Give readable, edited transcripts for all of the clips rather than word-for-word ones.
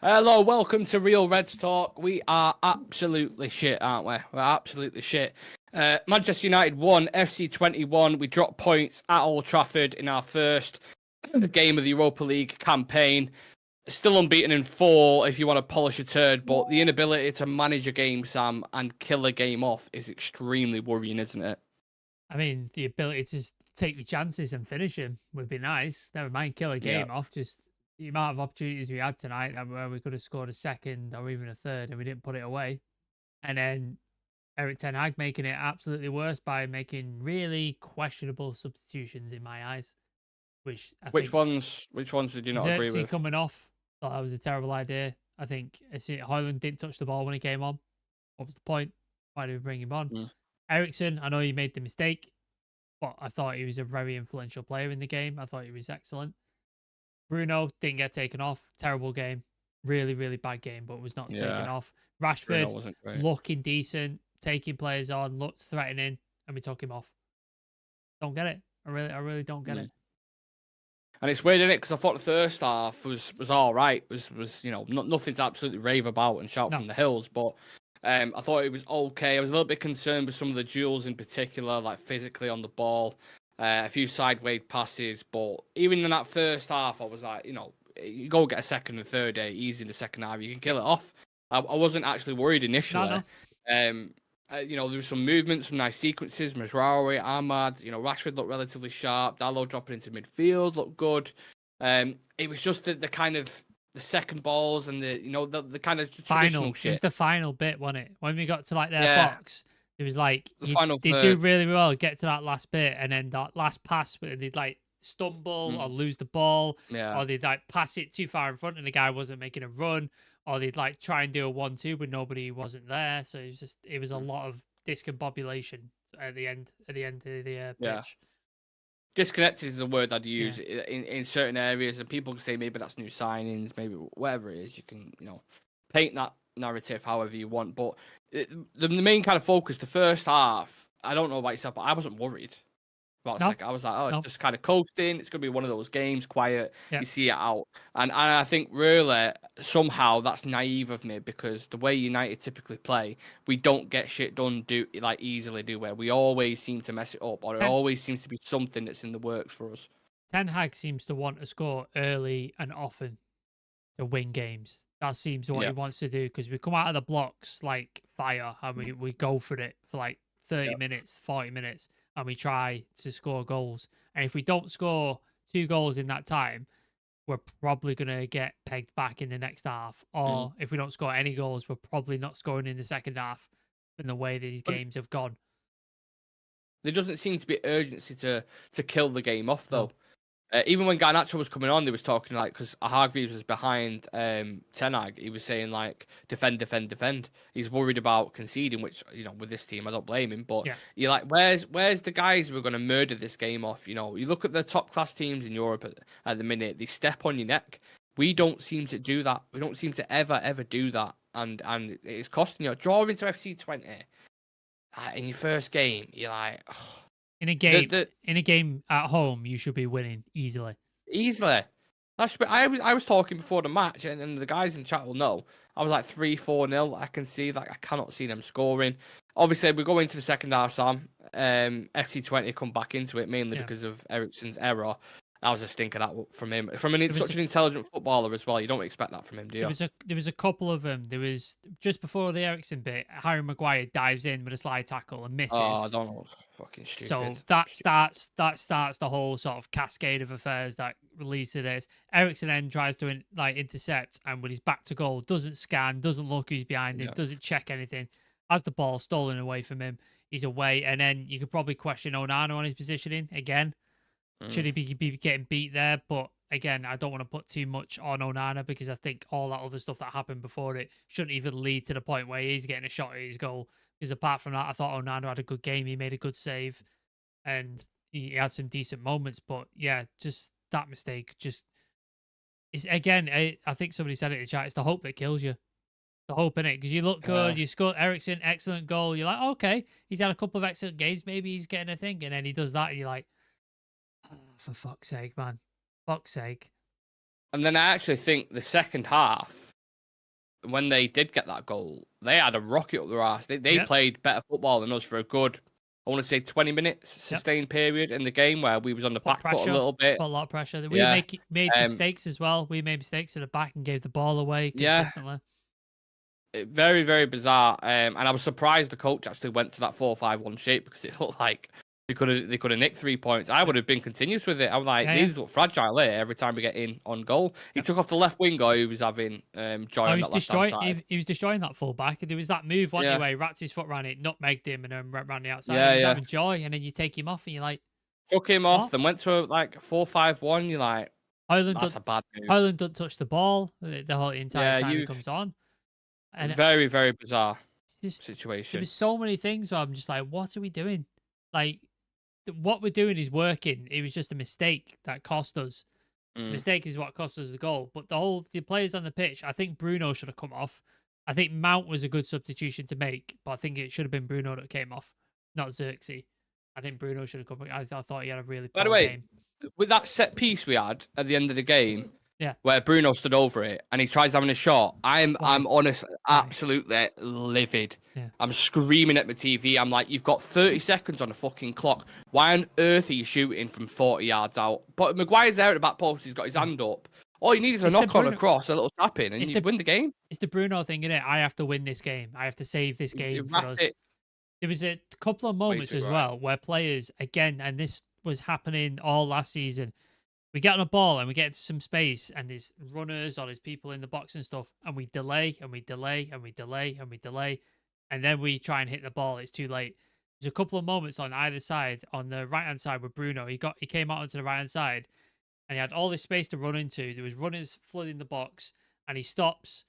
Hello, welcome to Real Reds Talk. We are absolutely shit, aren't we? We're absolutely shit. Manchester United won, FC 21. We dropped points at Old Trafford in our first game of the Europa League campaign. Still unbeaten in 4 if you want to polish a turd, but the inability to manage a game, Sam, and kill a game off is extremely worrying, isn't it? I mean, the ability to just take the chances and finish him would be nice. Never mind kill a Yeah. game off. Just the amount of opportunities we had tonight where we could have scored a second or even a third and we didn't put it away. And then Eric Ten Hag making it absolutely worse by making really questionable substitutions in my eyes, which I Which think ones did you not agree Xerxes with? coming off, thought that was a terrible idea. I think Hoyland didn't touch the ball when he came on. What was the point? Why did we bring him on? Mm. Ericsson, I know he made the mistake, but I thought he was a very influential player in the game. I thought he was excellent. Bruno didn't get taken off. Terrible game. Really, really bad game, but was not taken Yeah, off. Bruno Rashford wasn't great. looking decent, taking players on, looked threatening, and we took him off. Don't get it. I really don't get it. And it's weird, isn't it? Because I thought the first half was all right. Was nothing to absolutely rave about and shout No. from the hills. But I thought it was okay. I was a little bit concerned with some of the duels in particular, like physically on the ball, a few sideways passes. But even in that first half, I was like, you go get a second and third day easy in the second half, you can kill it off. I wasn't actually worried initially. No. There was some movement, some nice sequences. Mazraoui, Ahmad, Rashford looked relatively sharp. Dalot dropping into midfield looked good. It was just the kind of the second balls and the kind of traditional Final. It shit. was the final bit, wasn't it? When we got to like their box, it was like The final they do third. really well, get to that last bit, and then that last pass where they'd like stumble or lose the ball, Yeah. or they'd like pass it too far in front and the guy wasn't making a run, or they'd like try and do a 1-2 but nobody wasn't there. So it was a lot of discombobulation at the end of the Yeah. pitch. Disconnected is the word I'd use Yeah. in certain areas, and people can say maybe that's new signings, maybe whatever it is. You can paint that narrative however you want, but the main kind of focus, the first half. I don't know about yourself, but I wasn't worried about a No, second. I was like, oh, no. just kind of coasting. It's gonna be one of those games, quiet. Yeah. You see it out, and I think really somehow that's naive of me because the way United typically play, we don't get shit done easily, do we? We always seem to mess it up, or it always seems to be something that's in the works for us. Ten Hag seems to want to score early and often to win games. That seems what Yeah, he wants to do because we come out of the blocks like fire and we go for it for like 30 yeah. minutes, 40 minutes, and we try to score goals. And if we don't score 2 goals in that time, we're probably going to get pegged back in the next half. Mm. Or if we don't score any goals, we're probably not scoring in the second half in the way these But games have gone. there doesn't seem to be urgency to kill the game off No. though. Even when Garnacho was coming on, they was talking like because Hargreaves was behind Ten Hag, he was saying like defend, defend, defend. He's worried about conceding, which with this team I don't blame him. But Yeah. you're like, where's the guys who are going to murder this game off? You look at the top class teams in Europe at the minute, they step on your neck. We don't seem to do that. We don't seem to ever do that, and it's costing you. Drawing to FC Twente in your first game, you're like. Oh, In a game at home, you should be winning easily. easily. I was talking before the match, and the guys in chat will know. I was like 3-4-0. I can see that I cannot see them scoring. Obviously, we go into the second half, Sam. FC Twente come back into it mainly because of Ericsson's error. That was a stinker from him. From such an intelligent footballer as well. You don't expect that from him, do you? There was a couple of them. There was just before the Ericsson bit, Harry Maguire dives in with a slide tackle and misses. Oh, I don't know. Fucking stupid. So that starts the whole sort of cascade of affairs that leads to this. Ericsson then tries to intercept, and when he's back to goal, doesn't scan, doesn't look who's behind him, doesn't check anything. Has the ball stolen away from him, he's away, and then you could probably question Onana on his positioning again. Should he be getting beat there? But again, I don't want to put too much on Onana because I think all that other stuff that happened before it shouldn't even lead to the point where he's getting a shot at his goal. Because apart from that, I thought Onana had a good game. He made a good save and he had some decent moments. But yeah, just that mistake just is again, I think somebody said it in the chat, it's the hope that kills you. The hope in it because you look good, you scored Ericsson, excellent goal. You're like, okay, he's had a couple of excellent games, maybe he's getting a thing, and then he does that, and you're like, oh, for fuck's sake, man. Fuck's sake. And then I actually think the second half, when they did get that goal, they had a rocket up their ass. They played better football than us for a good, I want to say 20 minutes sustained period in the game where we was on the back foot a little bit. Put a lot of pressure. We made mistakes as well. We made mistakes at the back and gave the ball away consistently. Very, very bizarre. And I was surprised the coach actually went to that 4-5-1 shape because it looked like they could have nicked 3 points. I would have been continuous with it. I'm like, these look fragile here every time we get in on goal. He took off the left winger who was having joy on that left-hand side. He was destroying that full back. There was that move one way, wrapped his foot around it, nutmegged him, and then ran the outside. He was having joy, and then you take him off, and you're like, took him off, then went to like 4-5-1. You're like, that's a bad move. Haaland doesn't touch the ball the whole entire time he comes on. And very, very bizarre situation. There's so many things where I'm just like, what are we doing? Like, what we're doing is working. It was just a mistake that cost us. Mistake is what cost us the goal. But the players on the pitch, I think Bruno should have come off. I think Mount was a good substitution to make, but I think it should have been Bruno that came off, not Xerxes. I think Bruno should have come off. I thought he had a really poor game. With that set piece we had at the end of the game, where Bruno stood over it and he tries having a shot, I'm honest, absolutely livid. Yeah. I'm screaming at my TV. I'm like, you've got 30 seconds on the fucking clock. Why on earth are you shooting from 40 yards out? But Maguire's there at the back post. He's got his hand up. All you need is a knock on across, a little tap in, and you win the game. It's the Bruno thing, innit? I have to win this game. I have to save this game for us. There was a couple of moments as well where players, again, and this was happening all last season, we get on a ball and we get into some space and there's runners or there's people in the box and stuff, and we delay and we delay and we delay and we delay, and then we try and hit the ball. It's too late. There's a couple of moments on either side. On the right-hand side with Bruno, he came out onto the right-hand side and he had all this space to run into. There was runners flooding the box and he stops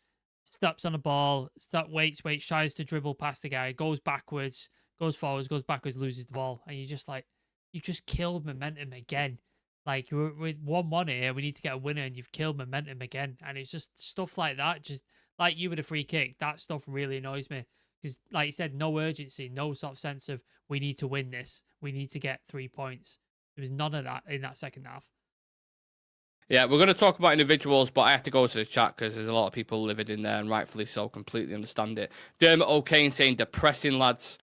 on the ball, waits, tries to dribble past the guy, goes backwards, goes forwards, goes backwards, loses the ball. And you're just like, you just killed momentum again. Like, we're 1-1 here, we need to get a winner, and you've killed momentum again. And it's just stuff like that, just like you with a free kick, that stuff really annoys me. Because, like you said, no urgency, no sort of sense of, we need to win this, we need to get 3 points. There was none of that in that second half. Yeah, we're going to talk about individuals, but I have to go to the chat because there's a lot of people living in there, and rightfully so, completely understand it. Dermot O'Kane saying, depressing, lads.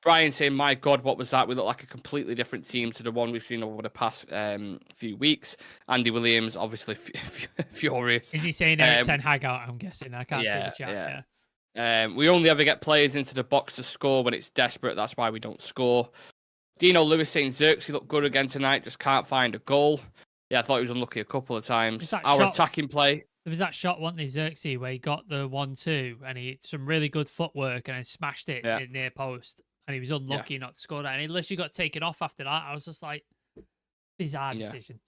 Brian saying, my God, what was that? We look like a completely different team to the one we've seen over the past few weeks. Andy Williams, obviously furious. Is he saying Eric Ten Hag out? I'm guessing. I can't see the chat. Yeah. We only ever get players into the box to score when it's desperate. That's why we don't score. Dino Lewis saying, Xerxes looked good again tonight, just can't find a goal. Yeah, I thought he was unlucky a couple of times. Our attacking play. There was that shot, wasn't there, Xerxes, where he got the 1-2 and he had some really good footwork and then smashed it in near post. And he was unlucky not to score that. And he literally got taken off after that. I was just like, bizarre decision.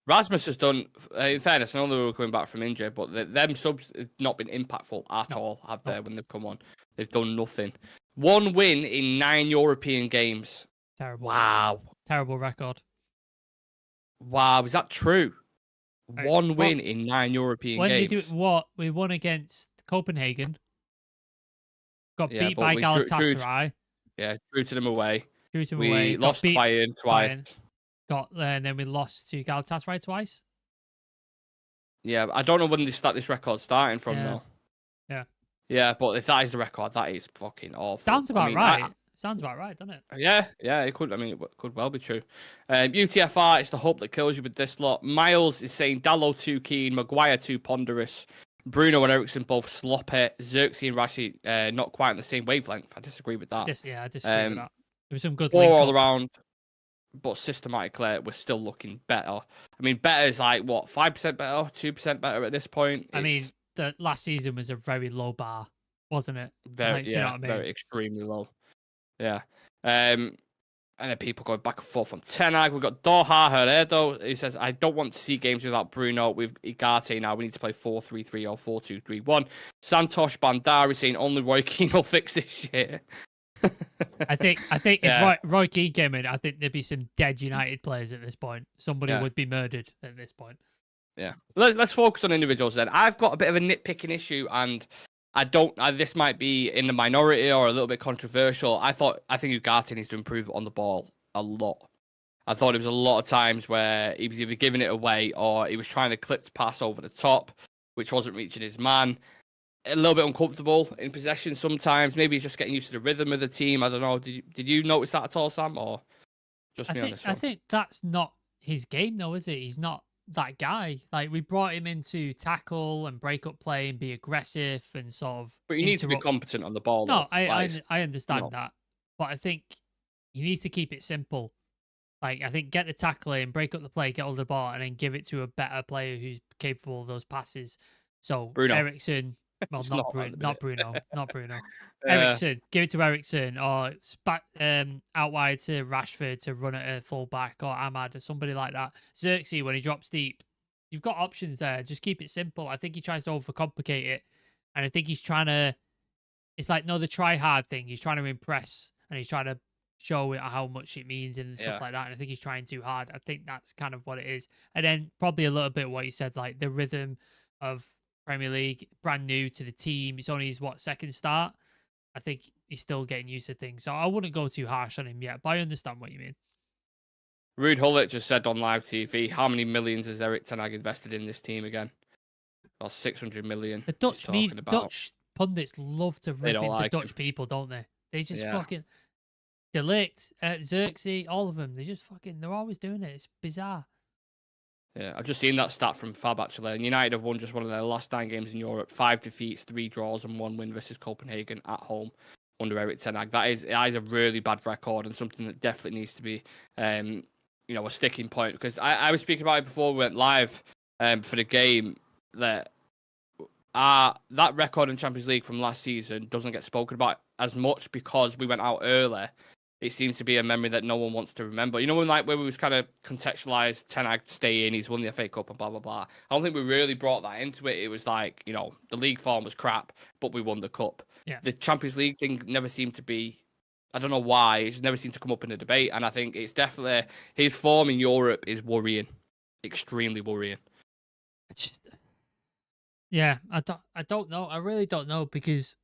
Rasmus has done, in fairness, I know they were coming back from injury, but them subs have not been impactful at all, have they, when they've come on? They've done nothing. 1 win in 9 European games. Terrible. Wow. Terrible record. Wow, is that true? 1 win in 9 European games. Did we won against Copenhagen. Got beat by Galatasaray. Drew to them away. We lost to Bayern twice. And then we lost to Galatasaray twice. Yeah, I don't know when this record starting from though. Yeah, but if that is the record, that is fucking awful. Sounds about right. Sounds about right, doesn't it? Yeah, it could. I mean, it could well be true. UTFR, it's the hope that kills you with this lot. Miles is saying Dallo too keen, Maguire too ponderous, Bruno and Ericsson both sloppy, Xerxes and Rashi not quite on the same wavelength. I disagree with that. I disagree with that. There was some good all around, but systematically, we're still looking better. I mean, better is like, what, 5% better, 2% better at this point? I mean, the last season was a very low bar, wasn't it? Very, do you know what I mean? Very extremely low. Yeah. And then people going back and forth on Ten Hag. We've got Doha Heredo. He says, I don't want to see games without Bruno. With Igate now, we need to play 4-3-3 or 4-2-3-1. Santosh Bandari saying only Roy Keane will fix this shit. I think if Roy Keane came in, I think there'd be some dead United players at this point. Somebody would be murdered at this point. Yeah. Let's focus on individuals then. I've got a bit of a nitpicking issue, and this might be in the minority or a little bit controversial. I think Ugarte needs to improve on the ball a lot. I thought it was a lot of times where he was either giving it away or he was trying to clip the pass over the top, which wasn't reaching his man. a little bit uncomfortable in possession sometimes. Maybe he's just getting used to the rhythm of the team. I don't know. Did you notice that at all, Sam, or just me on this one? I think that's not his game, though, is it? He's not that guy. Like, we brought him in to tackle and break up play and be aggressive and sort of But he needs to be competent on the ball, No, though. Like, I understand that, but I think he needs to keep it simple. Like, I think get the tackle in, break up the play, get all the ball, and then give it to a better player who's capable of those passes. So Bruno. Ericsson, well, It's not not Bruno, not Bruno. Ericsson, give it to Ericsson, or out wide to Rashford to run at a full back, or Ahmad, or somebody like that. Xerxes, when he drops deep, you've got options there. Just keep it simple. I think he tries to overcomplicate it, and I think he's trying to. It's like, no, the try hard thing. He's trying to impress, and he's trying to show it how much it means and stuff like that. And I think he's trying too hard. I think that's kind of what it is. And then probably a little bit what you said, like the rhythm of Premier League, brand new to the team. It's only his second start. I think he's still getting used to things. So I wouldn't go too harsh on him yet, but I understand what you mean. Ruud Gullit just said on live TV, how many millions has Erik ten Hag invested in this team again? Or 600 million. The Dutch pundits love to rip into like Dutch people, don't they? They just fucking De Ligt, Xerxes, all of them. They're always doing it. It's bizarre. Yeah, I've just seen that stat from Fab actually. And United have won just one of their last 9 games in Europe, 5 defeats, 3 draws, and 1 win versus Copenhagen at home under Erik ten Hag. That is a really bad record and something that definitely needs to be, a sticking point. Because I was speaking about it before we went live for the game that. That record in Champions League from last season doesn't get spoken about as much because we went out early. It seems to be a memory that no one wants to remember. You know, where we was kind of contextualized ten Hag stay in, he's won the FA Cup and blah, blah, blah. I don't think we really brought that into it. It was like, the league form was crap, but we won the cup. Yeah. The Champions League thing never seemed to be, I don't know why, it just never seemed to come up in the debate. And I think it's definitely, his form in Europe is worrying, extremely worrying. Yeah, I don't know. I really don't know because,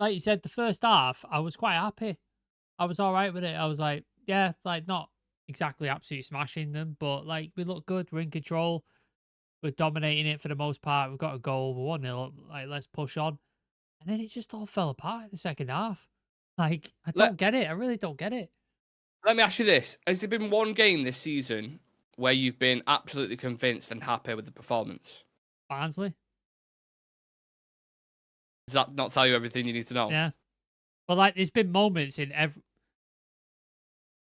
like you said, the first half, I was quite happy. I was all right with it. I was like, yeah, like not exactly absolutely smashing them, but like we look good. We're in control. We're dominating it for the most part. We've got a goal. We're 1-0. Like, let's push on. And then it just all fell apart in the second half. Like, I don't get it. I really don't get it. Let me ask you this. Has there been one game this season where you've been absolutely convinced and happy with the performance? Barnsley. Does that not tell you everything you need to know? Yeah. But like, there's been moments in every.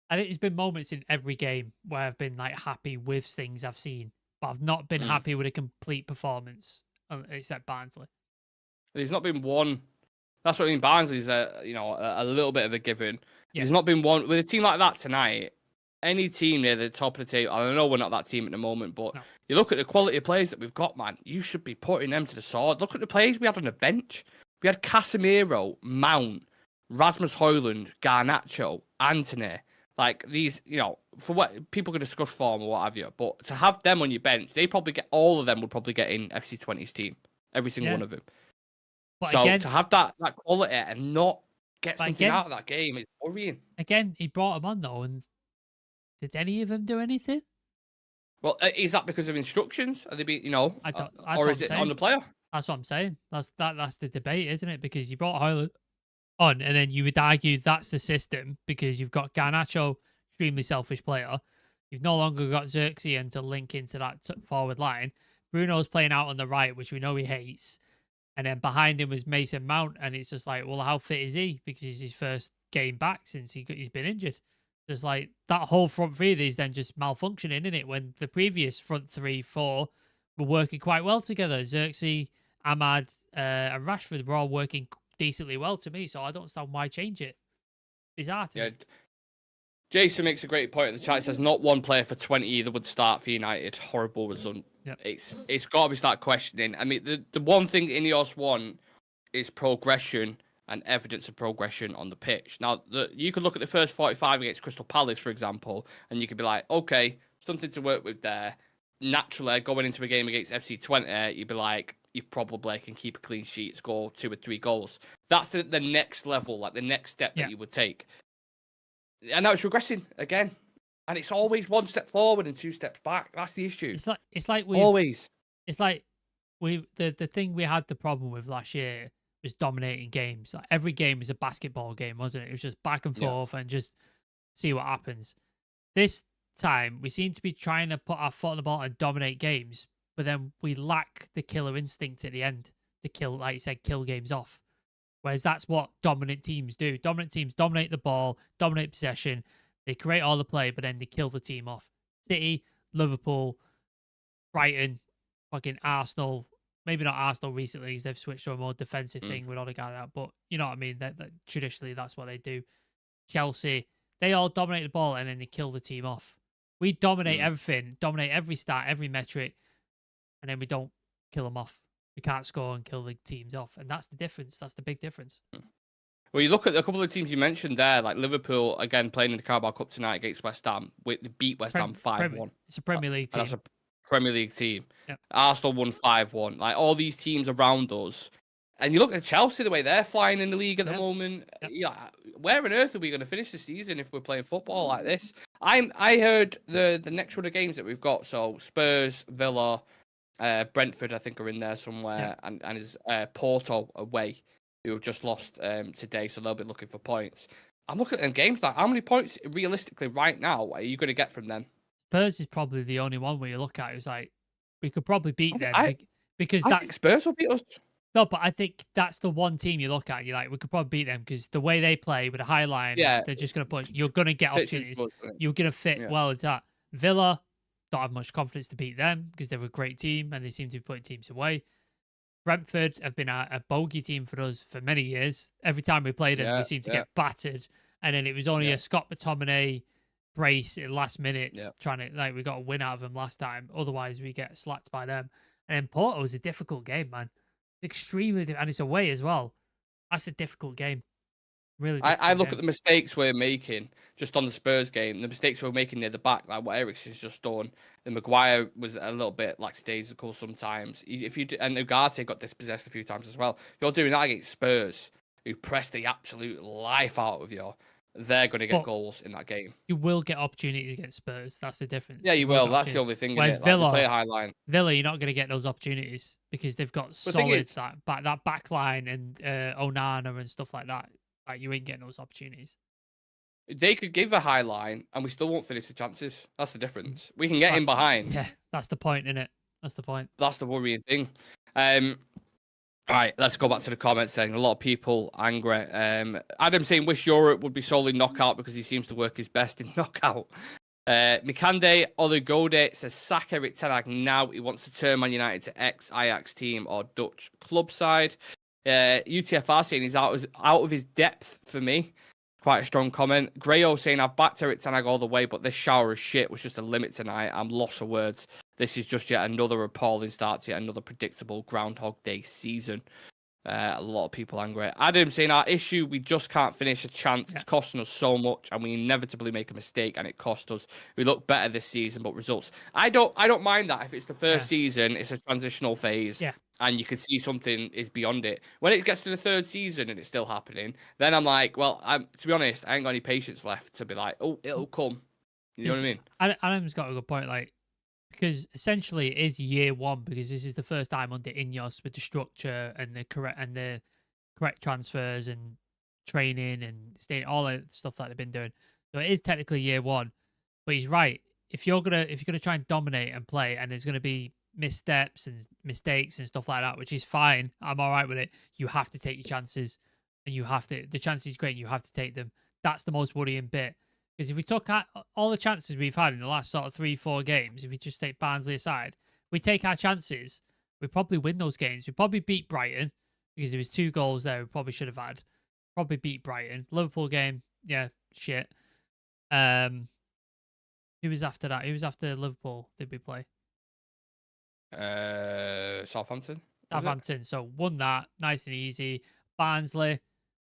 I think there's been moments in every game where I've been like happy with things I've seen, but I've not been happy with a complete performance, except Barnsley. There's not been one. That's what I mean. Barnsley's a little bit of a given. Yeah. There's not been one with a team like that tonight. Any team near the top of the table, I know we're not that team at the moment, but you look at the quality of players that we've got, man, you should be putting them to the sword. Look at the players we had on the bench. We had Casemiro, Mount, Rasmus Højlund, Garnacho, Antony. Like these, for what people can discuss form or what have you, but to have them on your bench, all of them would probably get in FC Twente's team. Every single one of them. But so again, to have that quality and not get something out of that game, it's worrying. Again, he brought them on though, and did any of them do anything? Well, is that because of instructions? Are they or is it on the player? That's what I'm saying. That's the debate, isn't it? Because you brought Højlund on, and then you would argue that's the system because you've got Garnacho, extremely selfish player. You've no longer got Xerxes to link into that forward line. Bruno's playing out on the right, which we know he hates. And then behind him was Mason Mount, and it's just like, well, how fit is he? Because it's his first game back since he's been injured. Just like that whole front three is then just malfunctioning, isn't it? When the previous front 3-4 were working quite well together. Xerxes, Ahmad, and Rashford were all working decently well to me, so I don't understand why change it. Bizarre to me. Jason makes a great point in the chat. He says not one player for 20 either would start for United. Horrible result. Yep. It's got to be start questioning. I mean, the one thing Ineos want is progression and evidence of progression on the pitch. Now, you could look at the first 45 against Crystal Palace, for example, and you could be like, okay, something to work with there. Naturally, going into a game against FC Twente, you'd be like, you probably can keep a clean sheet, score 2 or 3 goals. That's the next level, like the next step that you would take. And now it's regressing again. And it's always 1 step forward and 2 steps back. That's the issue. It's like the thing we had the problem with last year was dominating games. Like every game was a basketball game, wasn't it? It was just back and forth and just see what happens. This time we seem to be trying to put our foot on the ball and dominate games, but then we lack the killer instinct at the end to kill, like you said, kill games off. Whereas that's what dominant teams do. Dominant teams dominate the ball, dominate possession. They create all the play, but then they kill the team off. City, Liverpool, Brighton, fucking Arsenal. Maybe not Arsenal recently because they've switched to a more defensive thing with Odegaard out. But you know what I mean? That traditionally, that's what they do. Chelsea, they all dominate the ball and then they kill the team off. We dominate everything, dominate every stat, every metric, and then we don't kill them off. We can't score and kill the teams off. And that's the difference. That's the big difference. Well, you look at a couple of teams you mentioned there, like Liverpool, again, playing in the Carabao Cup tonight against West Ham. They beat West Ham 5-1. It's a Premier League team. That's a Premier League team. Yep. Arsenal won 5-1. Like, all these teams around us. And you look at Chelsea, the way they're flying in the league at the moment. Yep. Yeah, where on earth are we going to finish the season if we're playing football like this? I heard the next run of games that we've got. So Spurs, Villa, Brentford, I think, are in there somewhere. Yep. And is Porto away, who have just lost today. So they'll be looking for points. I'm looking at them games like, how many points realistically right now are you going to get from them? Spurs is probably the only one where you look at it, it's like, we could probably beat them because I that's think Spurs will beat us. No, but I think that's the one team you look at. You're like, we could probably beat them because the way they play with a high line, they're just going to push. You're going to get opportunities. You're going to fit well into that. Villa, don't have much confidence to beat them because they're a great team and they seem to be putting teams away. Brentford have been a bogey team for us for many years. Every time we play them, we seem to get battered. And then it was only a Scott McTominay brace in last minutes trying to, like, we got a win out of them last time. Otherwise, we get slapped by them. And then Porto is a difficult game, man. Extremely, and it's away as well. That's a difficult game. Really, I look at the mistakes we're making just on the Spurs game. The mistakes we're making near the back, like what Eriksen's just done. The Maguire was a little bit lackadaisical sometimes. If you and Ugarte got dispossessed a few times as well. You're doing that against Spurs, who press the absolute life out of you. They're going to get goals in that game. You will get opportunities against Spurs. That's the difference. Yeah, you will. That's the only thing. Whereas Villa, play a high line. Villa, you're not going to get those opportunities because they've got solid that back line and Onana and stuff like that. Like, you ain't getting those opportunities. They could give a high line and we still won't finish the chances. That's the difference. We can get in behind. Yeah, that's the point, isn't it? That's the point. That's the worrying thing. All right, let's go back to the comments then. A lot of people angry. Adam saying, wish Europe would be solely knockout because he seems to work his best in knockout. Mikande Oligode says, sack Erik ten Hag now. He wants to turn Man United to ex-Ajax team or Dutch club side. UTFR saying he's out of his depth for me. Quite a strong comment. Grayo saying, I've backed Erik ten Hag all the way, but this shower of shit was just a limit tonight. I'm lost for words. This is just yet another appalling start to yet another predictable Groundhog Day season. A lot of people angry. Adam saying, our issue, we just can't finish a chance. It's costing us so much, and we inevitably make a mistake, and it cost us. We look better this season, but results. I don't mind that. If it's the first season, it's a transitional phase, and you can see something is beyond it. When it gets to the third season and it's still happening, then I'm like, well, to be honest, I ain't got any patience left to be like, oh, it'll come. You know what I mean? Adam's got a good point, like, because essentially it is year one because this is the first time under Ineos with the structure and the correct transfers and training and all the stuff that they've been doing. So it is technically year one, but he's right. If you're gonna try and dominate and play, and there's gonna be missteps and mistakes and stuff like that, which is fine. I'm all right with it. You have to take your chances, and the chances is great. And you have to take them. That's the most worrying bit. Because if we took all the chances we've had in the last sort of 3-4 games, if we just take Barnsley aside, we take our chances, we probably win those games. We probably beat Brighton because there was 2 goals there we probably should have had. Probably beat Brighton. Liverpool game, shit. Who was after that? Who was after Liverpool did we play? Southampton. Southampton. So won that, nice and easy. Barnsley,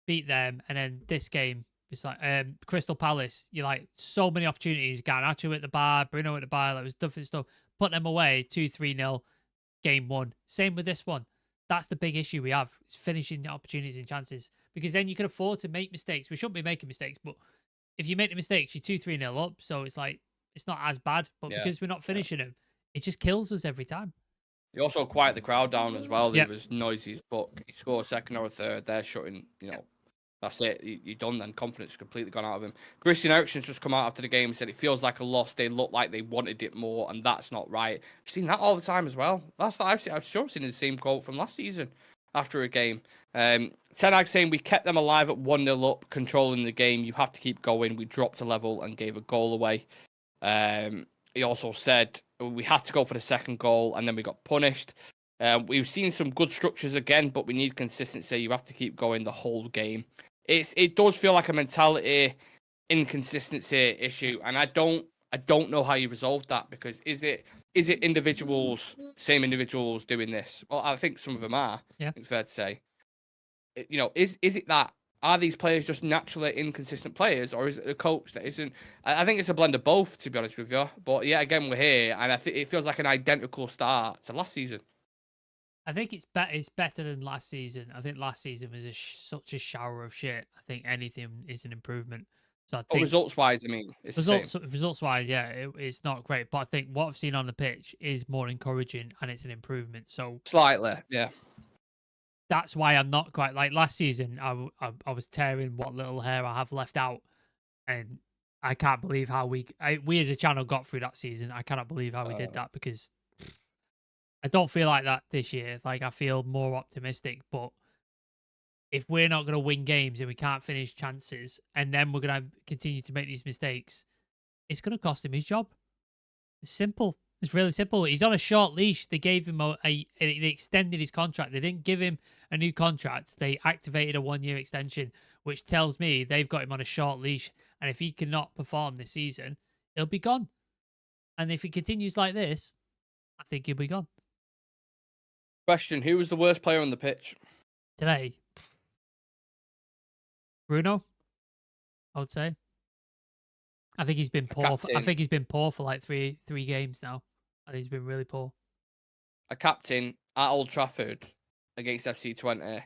beat them, and then this game, it's like Crystal Palace. You like so many opportunities. Garnacho at the bar, Bruno at the bar. That was different stuff. Put them away. 2-3-0. Game 1. Same with this one. That's the big issue we have. It's finishing the opportunities and chances. Because then you can afford to make mistakes. We shouldn't be making mistakes, but if you make the mistakes, you're 2-3-0 up. So it's like it's not as bad. But because we're not finishing them, it just kills us every time. He also quieted the crowd down as well. Yep. It was noisy as fuck. He scored a second or a third. They're shutting, that's it. You're done then. Confidence completely gone out of him. Christian Eriksen's just come out after the game and said it feels like a loss. They look like they wanted it more, and that's not right. I've seen that all the time as well. I've sure seen the same quote from last season after a game. Ten Hag saying we kept them alive at 1-0 up, controlling the game. You have to keep going. We dropped a level and gave a goal away. He also said we had to go for the second goal and then we got punished. We've seen some good structures again, but we need consistency. You have to keep going the whole game. It does feel like a mentality inconsistency issue, and I don't know how you resolve that, because is it same individuals doing this? Well, I think some of them are. Yeah, it's fair to say. Is it that? Are these players just naturally inconsistent players, or is it a coach that isn't? I think it's a blend of both, to be honest with you. But yeah, again, we're here, and I think it feels like an identical start to last season. I think it's better than last season. I think last season was such a shower of shit. I think anything is an improvement. So I think results-wise, I mean, it's results-wise, yeah, it's not great. But I think what I've seen on the pitch is more encouraging, and it's an improvement. So slightly, yeah. That's why I'm not quite like last season. I was tearing what little hair I have left out, and I can't believe how we as a channel got through that season. I cannot believe how we did that, because I don't feel like that this year. Like, I feel more optimistic. But if we're not going to win games and we can't finish chances, and then we're going to continue to make these mistakes, it's going to cost him his job. It's simple. It's really simple. He's on a short leash. They gave him they extended his contract. They didn't give him a new contract. They activated a 1-year extension, which tells me they've got him on a short leash. And if he cannot perform this season, he'll be gone. And if he continues like this, I think he'll be gone. Question: who was the worst player on the pitch today? Bruno, I would say. I think he's been poor. I think he's been poor for like three games now, and he's been really poor. A captain at Old Trafford against FC Twente,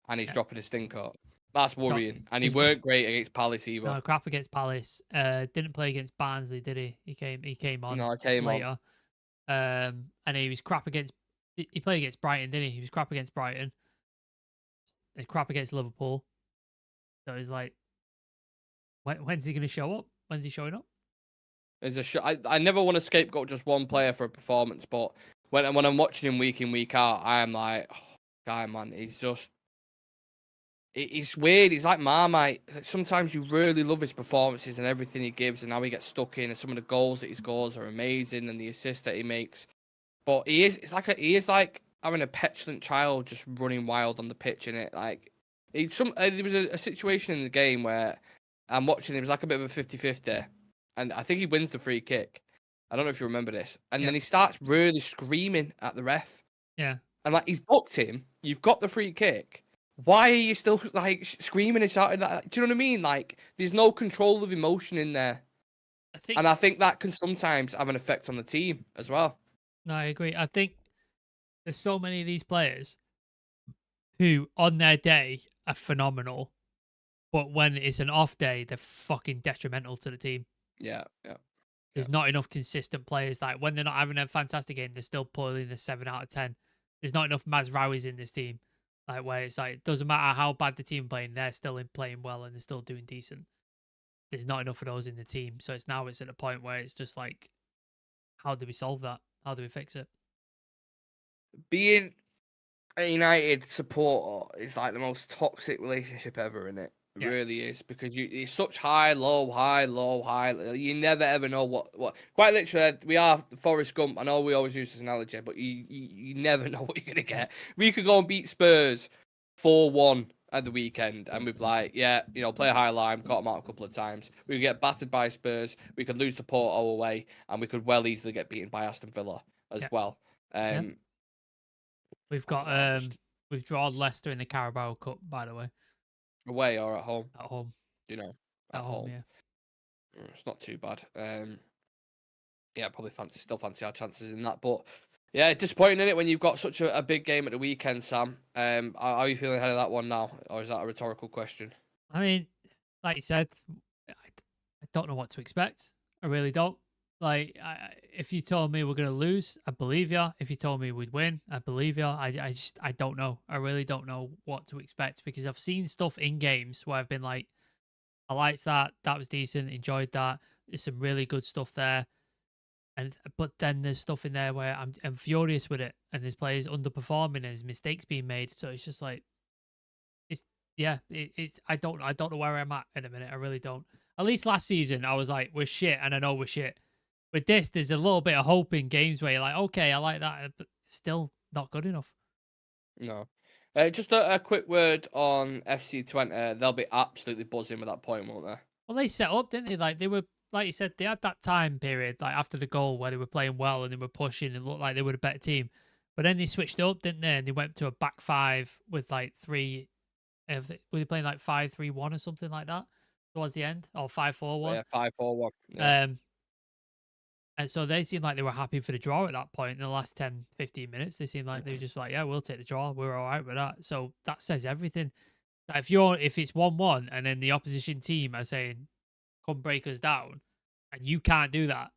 and he's dropping a stinker. That's worrying. And he weren't great against Palace either. No, crap against Palace. Didn't play against Barnsley, did he? He came on. No, came later. And he was crap against. He played against Brighton, didn't he? He was crap against Brighton. And crap against Liverpool. So he's like, when's he going to show up? When's he showing up? I never want to scapegoat just one player for a performance, but when I'm watching him week in, week out, I am like, oh, guy, man, he's weird. He's like Marmite. Sometimes you really love his performances and everything he gives, and now he gets stuck in, and some of the goals that he scores are amazing, and the assists that he makes. But he is like having a petulant child just running wild on the pitch, in it. Like, there was a situation in the game where I'm watching, it was like a bit of a 50-50, and I think he wins the free kick. I don't know if you remember this. And then he starts really screaming at the ref. Yeah. And like, he's booked him. You've got the free kick. Why are you still like screaming and shouting? Like, do you know what I mean? Like, there's no control of emotion in there. I think that can sometimes have an effect on the team as well. No, I agree. I think there's so many of these players who, on their day, are phenomenal, but when it's an off day, they're fucking detrimental to the team. Yeah. There's not enough consistent players. Like, when they're not having a fantastic game, they're still pulling the 7 out of 10. There's not enough Mazraouis in this team. Like, where it's like, it doesn't matter how bad the team playing, they're still playing well and they're still doing decent. There's not enough of those in the team. So it's at a point where it's just like, how do we solve that? How do we fix it? Being a United supporter is like the most toxic relationship ever, isn't it? It really is, because it's such high, low, high, low, high. You never ever know what. Quite literally, we are Forrest Gump. I know we always use this analogy, but you never know what you're gonna get. We could go and beat Spurs 4-1 at the weekend, and we'd be like, play a high line, caught them out a couple of times. We could get battered by Spurs. We could lose to Porto away, and we could well easily get beaten by Aston Villa as well. We've got we've drawn Leicester in the Carabao Cup, by the way. Away or at home? At home. At home. Yeah. It's not too bad. Probably still fancy our chances in that. But yeah, disappointing, isn't it, when you've got such a big game at the weekend, Sam? How are you feeling ahead of that one now? Or is that a rhetorical question? I mean, like you said, I don't know what to expect. I really don't. Like, if you told me we're gonna lose, I believe you. If you told me we'd win, I believe you. I don't know. I really don't know what to expect because I've seen stuff in games where I've been like, I liked that. That was decent. Enjoyed that. There's some really good stuff there. But then there's stuff in there where I'm furious with it, and there's players underperforming, and there's mistakes being made. So it's just like, it's I don't know where I'm at the minute. I really don't. At least last season I was like, we're shit, and I know we're shit. With this, there's a little bit of hope in games where you're like, okay, I like that, but still not good enough. No. Just a quick word on FC Twente. They'll be absolutely buzzing with that point, won't they? Well, they set up, didn't they? Like they were, like you said, they had that time period, like after the goal, where they were playing well and they were pushing and looked like they were a better team. But then they switched it up, didn't they? And they went to a back five with like three. Were they playing like 5-3-1 or something like that towards the end, or 5-4-1? Yeah, 5-4-1. Yeah. And so they seemed like they were happy for the draw at that point in the last 10, 15 minutes. They seemed like they were just like, yeah, we'll take the draw. We're all right with that. So that says everything. Like if it's 1-1 and then the opposition team are saying, come break us down, and you can't do that,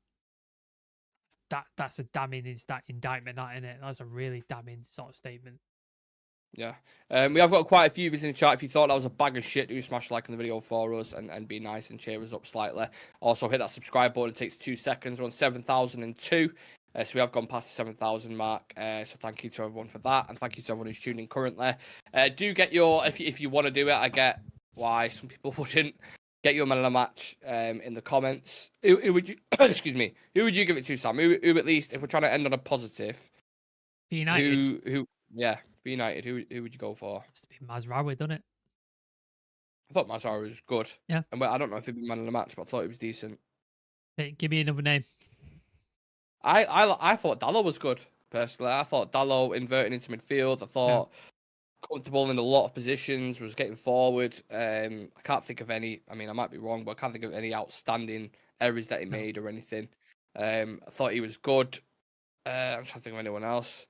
that's a damning indictment, that, isn't it? That's a really damning sort of statement. Yeah. We have got quite a few of you in the chat. If you thought that was a bag of shit, do smash like on the video for us and be nice and cheer us up slightly. Also, hit that subscribe button. It takes 2 seconds. We're on 7,002. So we have gone past the 7,000 mark. So thank you to everyone for that. And thank you to everyone who's tuning currently. Do get your, if you want to do it, I get why some people wouldn't. Get your man of the match in the comments. Who would you, excuse me, who would you give it to, Sam? Who at least, if we're trying to end on a positive. For United? Yeah. For United, who would you go for? It's to be Mazraoui, doesn't it? I thought Mazraoui was good. Yeah. And I don't know if he'd be man of the match, but I thought he was decent. Hey, give me another name. I thought Dalot was good, personally. I thought Dalot inverting into midfield. I thought comfortable in a lot of positions, was getting forward. I can't think of any, I mean, I might be wrong, but I can't think of any outstanding errors that he made or anything. I thought he was good. I'm trying to think of anyone else.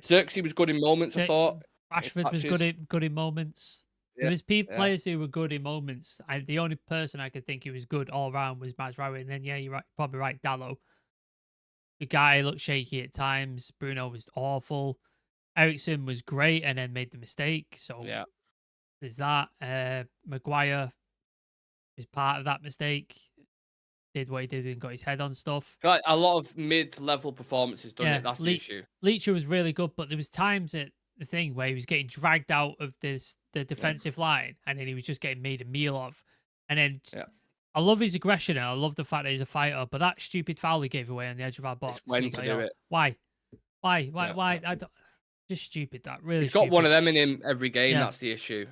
Xerxes was good in moments, I thought. Rashford was good in moments. Yeah, there was players who were good in moments. The only person I could think who was good all round was Mazraoui. And then, yeah, you're right, probably right, Dalot. The guy looked shaky at times. Bruno was awful. Eriksen was great and then made the mistake. So yeah, there's that. Maguire was part of that mistake. Did what he did and got his head on stuff. Like a lot of mid-level performances, doesn't it? That's the issue. Leacher was really good, but there was times at the thing where he was getting dragged out of the defensive line, and then he was just getting made a meal of. And then I love his aggression, and I love the fact that he's a fighter. But that stupid foul he gave away on the edge of our box. It's when to do it. Why? I don't. Just stupid. That really. He's got one of them in him every game. That's the issue.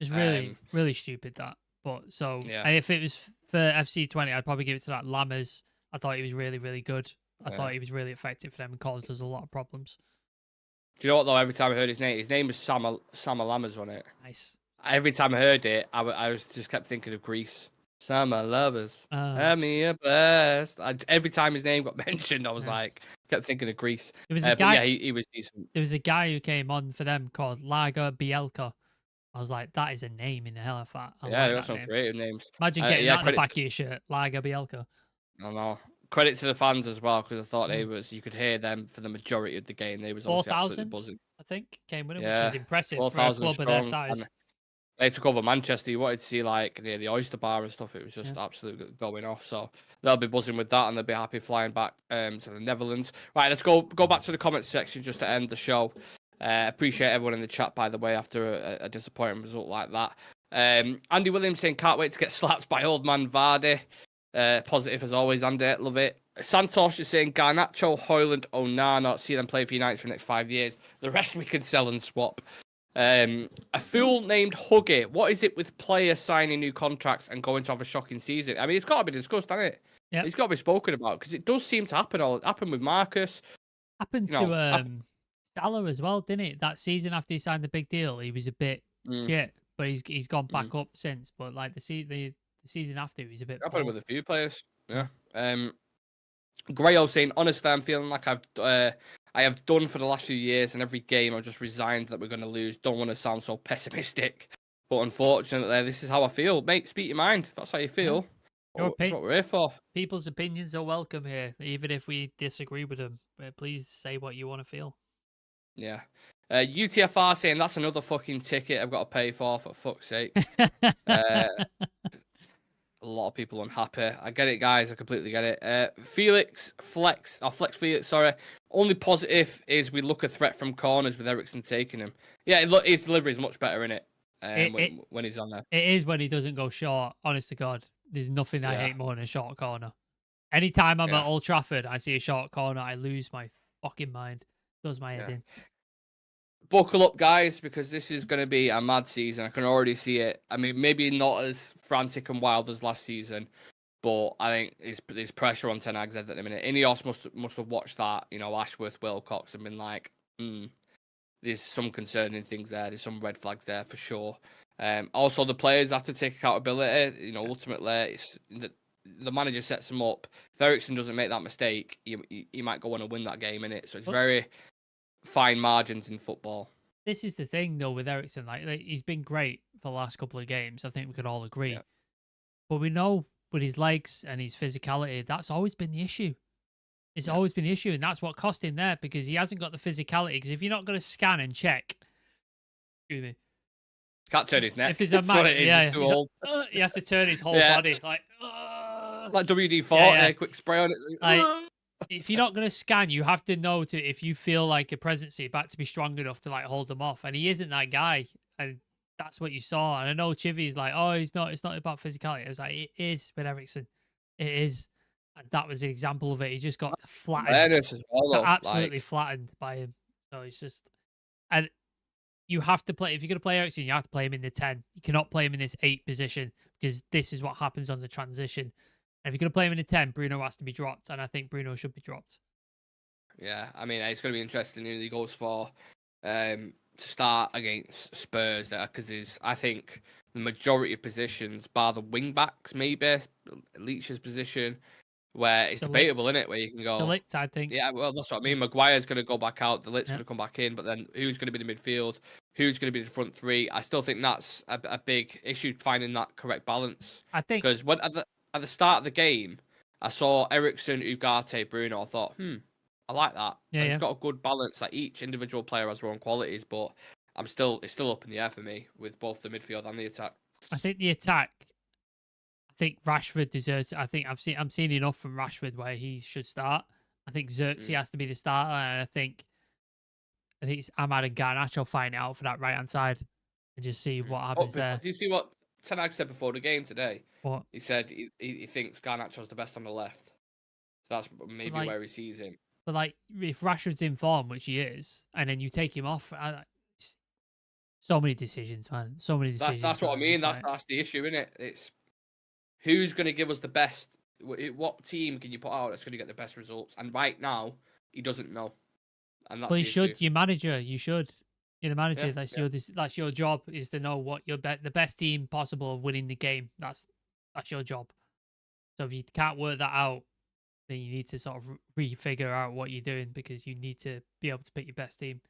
It's really stupid that. But so if it was for FC Twente, I'd probably give it to that Lammers. I thought he was really, really good. I thought he was really effective for them and caused us a lot of problems. Do you know what, though? Every time I heard his name was Sam Lammers on it. Nice. Every time I heard it, I was just kept thinking of Greece. Summer lovers, have me a blast. Every time his name got mentioned, I was like, kept thinking of Greece. There was a guy, he was decent. There was a guy who came on for them called Lager Bielka. I was like, that is a name in the hell of that. They got some creative names. Imagine getting that on the back of your shirt, Lager Bielka. I know. Credit to the fans as well, because I thought you could hear them for the majority of the game. They was 4,000, I think, came with him, which is impressive for a club of their size. They took over Manchester. You wanted to see like the Oyster Bar and stuff. It was just absolutely going off. So they'll be buzzing with that, and they'll be happy flying back to the Netherlands. Right, let's go back to the comments section just to end the show. Appreciate everyone in the chat, by the way, after a disappointing result like that. Andy Williams saying, can't wait to get slapped by old man Vardy. Positive as always, Andy. Love it. Santosh is saying, Garnacho, Hoyland, Onana. See them play for United for the next 5 years. The rest we can sell and swap. A fool named Huggy. What is it with players signing new contracts and going to have a shocking season? I mean, it's got to be discussed, hasn't it? Yeah. It's got to be spoken about, because it does seem to happen. It happened with Marcus. Happened to Salah as well, didn't it? That season after he signed the big deal, he was a bit shit, but he's gone back up since. But like the season after, he was a bit. Happened with a few players. Yeah. Grayo saying, honestly, I'm feeling like I have done for the last few years, and every game I'm just resigned that we're going to lose. Don't want to sound so pessimistic, but unfortunately, this is how I feel. Mate, speak your mind. If that's how you feel. That's what we're here for. People's opinions are welcome here, even if we disagree with them. Please say what you want to feel. Yeah. UTFR saying that's another fucking ticket I've got to pay for fuck's sake. A lot of people unhappy. I get it, guys. I completely get it. Flex Felix, sorry. Only positive is we look a threat from corners with Ericsson taking him. Yeah, his delivery is much better, innit? When he's on there. It is when he doesn't go short. Honest to God, there's nothing I hate more than a short corner. Anytime I'm at Old Trafford, I see a short corner, I lose my fucking mind. Does my head in. Buckle up, guys, because this is going to be a mad season. I can already see it. I mean, maybe not as frantic and wild as last season, but I think there's pressure on Ten Hag's head at the minute. Ineos must have watched that, Ashworth, Wilcox, and been like, there's some concerning things there. There's some red flags there for sure. Also, the players have to take accountability. Ultimately, it's the manager sets them up. If Ericsson doesn't make that mistake, he might go on and win that game, innit? So it's very fine margins in football. This is the thing, though, with Ericsson. Like he's been great for the last couple of games. I think we could all agree. Yeah. But we know with his legs and his physicality, that's always been the issue. It's always been the issue, and that's what cost him there, because he hasn't got the physicality. Because if you're not going to scan and check, excuse me, can't turn his neck. If there's a match, he has to turn his whole body like WD-40, quick spray on it. Like, if you're not going to scan, you have to know if you feel like a presence back to be strong enough to like hold them off, and he isn't that guy, and that's what you saw. And I know Chivy's like, oh, it's not about physicality. I was like, it is with Ericsson, it is, and that was an example of it. He just got flattened, as well, absolutely flattened by him. So it's just, and you have to play, if you're going to play Ericsson, you have to play him in the 10. You cannot play him in this 8 position, because this is what happens on the transition. And if you're going to play him in the 10, Bruno has to be dropped, and I think Bruno should be dropped. Yeah, I mean, it's going to be interesting who he goes for to start against Spurs there, because I think the majority of positions, bar the wing backs, maybe Leach's position, where it's debatable, isn't it? Where you can go. De Ligt, I think. Yeah, well, that's what I mean. Maguire's going to go back out. De Ligt's going to come back in. But then who's going to be the midfield? Who's going to be the front three? I still think that's a big issue, finding that correct balance. I think. Because when at the start of the game, I saw Ericsson, Ugarte, Bruno. I thought, I like that. Yeah, It's got a good balance. Like each individual player has their own qualities, but it's still up in the air for me with both the midfield and the attack. I think the attack. I think Rashford deserves. I'm seeing enough from Rashford where he should start. I think Xerxes has to be the starter, and I think it's Ahmad and Garnacho fighting out for that right hand side, and just see what happens there. Do you see what Ten Hag said before the game today? What he said? He thinks Garnacho's the best on the left. So that's maybe where he sees him. But like, if Rashford's in form, which he is, and then you take him off, so many decisions, man. So many decisions. That's what I mean. That's the issue, isn't it? It's who's going to give us the best. What team can you put out that's going to get the best results? And right now, he doesn't know. And that's you should. Your manager, you should. You're the manager. Yeah, that's your job, is to know what the best team possible of winning the game. That's your job. So if you can't work that out, then you need to sort of refigure out what you're doing, because you need to be able to pick your best team.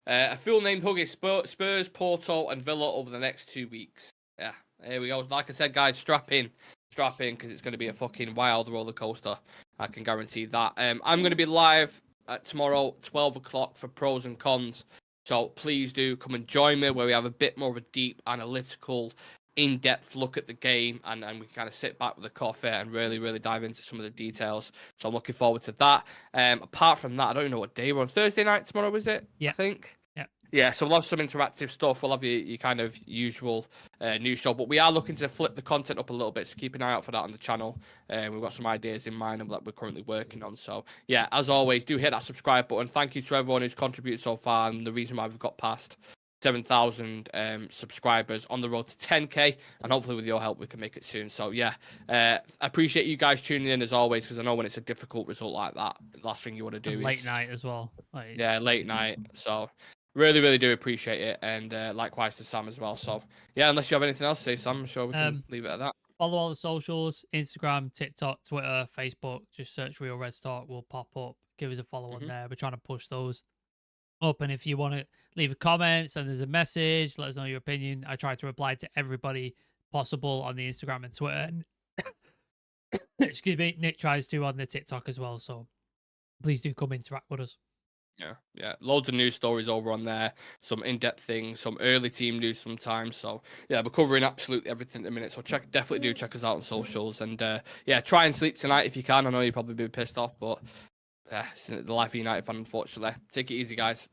A full name hug is Spurs, Porto, and Villa over the next 2 weeks. Yeah, here we go. Like I said, guys, strap in, because it's going to be a fucking wild roller coaster. I can guarantee that. I'm going to be live tomorrow, 12 o'clock, for pros and cons. So please do come and join me, where we have a bit more of a deep, analytical, in-depth look at the game, and we kind of sit back with a coffee and really, really dive into some of the details. So I'm looking forward to that. Apart from that, I don't even know what day we're on. Thursday night tomorrow, is it? Yeah. I think. Yeah, so we'll have some interactive stuff. We'll have your kind of usual news show, but we are looking to flip the content up a little bit, so keep an eye out for that on the channel. We've got some ideas in mind that we're currently working on. So yeah, as always, do hit that subscribe button. Thank you to everyone who's contributed so far, and the reason why we've got past 7,000 subscribers, on the road to 10k, and hopefully with your help we can make it soon. So yeah, I appreciate you guys tuning in as always, because I know when it's a difficult result like that, the last thing you want to do is late night as well. Late night. So really, really do appreciate it, and likewise to Sam as well. So yeah, unless you have anything else to say, Sam, I'm sure we can leave it at that. Follow all the socials: Instagram, TikTok, Twitter, Facebook. Just search Real Red Talk, will pop up. Give us a follow on there. We're trying to push those up, and if you want to leave a comment, send us a message, let us know your opinion. I try to reply to everybody possible on the Instagram and Twitter. And excuse me, Nick tries to on the TikTok as well. So please do come interact with us. Yeah, loads of news stories over on there, some in-depth things, some early team news sometimes. So yeah, we're covering absolutely everything at the minute. So definitely do check us out on socials, and yeah, try and sleep tonight if you can. I know you'll probably be pissed off, but yeah, it's the life of a United fan, unfortunately. Take it easy, guys.